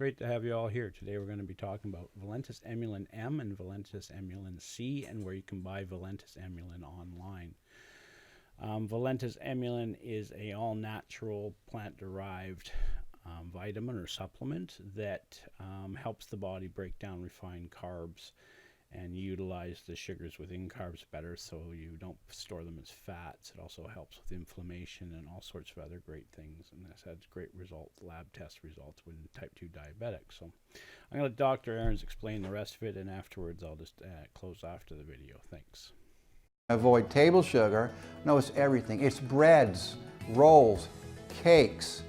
Great to have you all here. Today we're going to be talking about Valentus Emulin M and Valentus Emulin C, and where you can buy Valentus Emulin online. Valentus Emulin is a all-natural, plant-derived vitamin or supplement that helps the body break down refined carbs and utilize the sugars within carbs better, so you don't store them as fats. It also helps with inflammation and all sorts of other great things, and this has great results, lab test results with type 2 diabetics. So I'm going to let Dr. Ahrens explain the rest of it, and afterwards I'll just close after the video. Thanks. Avoid table sugar. No, it's everything. It's breads, rolls, cakes.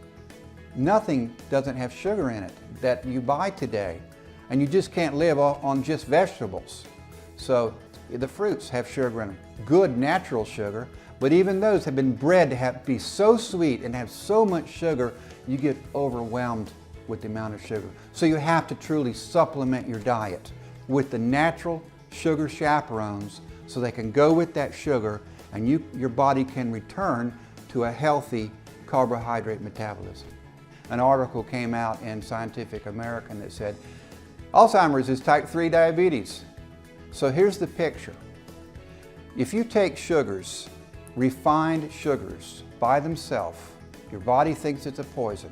Nothing doesn't have sugar in it that you buy today. And you just can't live on just vegetables. So the fruits have sugar in them, good natural sugar, but even those have been bred to be so sweet and have so much sugar, you get overwhelmed with the amount of sugar. So you have to truly supplement your diet with the natural sugar chaperones so they can go with that sugar and your body can return to a healthy carbohydrate metabolism. An article came out in Scientific American that said, Alzheimer's is type 3 diabetes. So here's the picture. If you take sugars, refined sugars, by themselves, your body thinks it's a poison.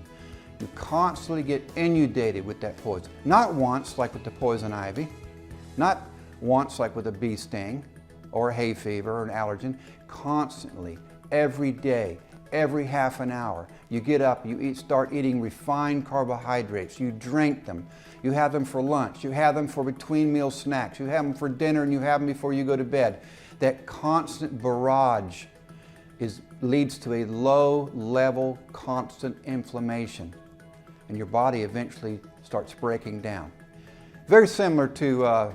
You constantly get inundated with that poison. Not once, like with the poison ivy, not once, like with a bee sting, or a hay fever, or an allergen. Constantly, every day, every half an hour, you get up, you start eating refined carbohydrates, you drink them, you have them for lunch, you have them for between meal snacks, you have them for dinner, and you have them before you go to bed. That constant barrage leads to a low level, constant inflammation, and your body eventually starts breaking down. Very similar to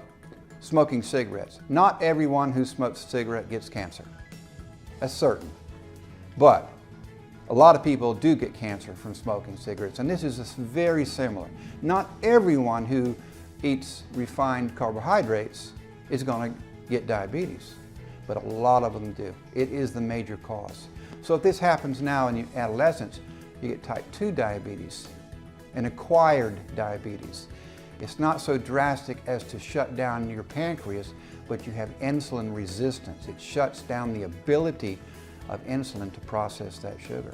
smoking cigarettes. Not everyone who smokes a cigarette gets cancer. That's certain. But a lot of people do get cancer from smoking cigarettes, and this is very similar. Not everyone who eats refined carbohydrates is going to get diabetes, but a lot of them do. It is the major cause. So if this happens now in your adolescence, you get type 2 diabetes and acquired diabetes. It's not so drastic as to shut down your pancreas, but you have insulin resistance. It shuts down the ability of insulin to process that sugar.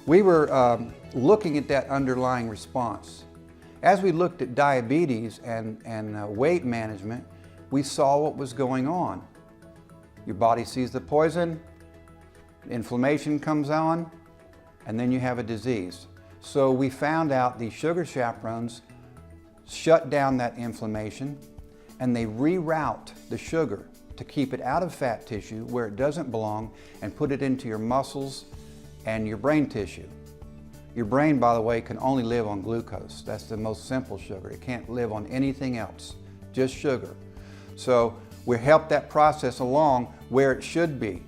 We were looking at that underlying response. As we looked at diabetes and weight management, we saw what was going on. Your body sees the poison, inflammation comes on, and then you have a disease. So we found out the sugar chaperones shut down that inflammation, and they reroute the sugar to keep it out of fat tissue where it doesn't belong and put it into your muscles and your brain tissue. Your brain, by the way, can only live on glucose. That's the most simple sugar. It can't live on anything else, just sugar. So we help that process along where it should be.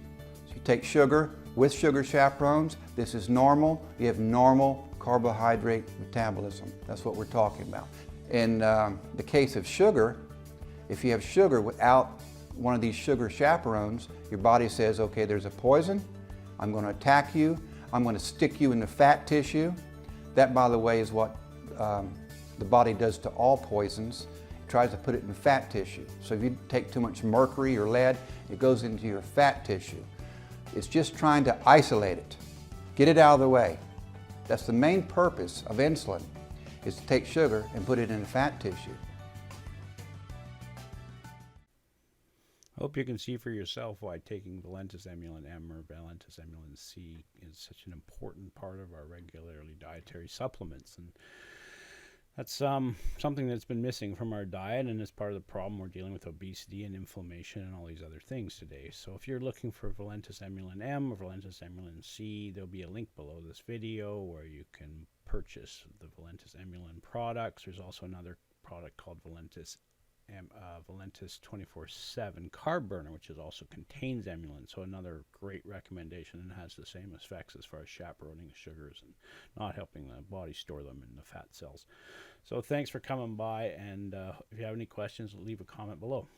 So you take sugar with sugar chaperones. This is normal. You have normal carbohydrate metabolism. That's what we're talking about. In the case of sugar, if you have sugar without one of these sugar chaperones, your body says, okay, there's a poison, I'm going to attack you, I'm going to stick you in the fat tissue. That, by the way, is what the body does to all poisons. It tries to put it in fat tissue. So if you take too much mercury or lead, it goes into your fat tissue. It's just trying to isolate it, get it out of the way. That's the main purpose of insulin, is to take sugar and put it in the fat tissue. Hope you can see for yourself why taking Valentus Emulin M or Valentus Emulin C is such an important part of our regularly dietary supplements. And that's something that's been missing from our diet, and is part of the problem we're dealing with obesity and inflammation and all these other things today. So if you're looking for Valentus Emulin M or Valentus Emulin C, there'll be a link below this video where you can purchase the Valentus Emulin products. There's also another product called Valentus 24/7 carb burner, which also contains emulin, so another great recommendation, and has the same effects as far as chaperoning sugars and not helping the body store them in the fat cells. So thanks for coming by, and if you have any questions, leave a comment below.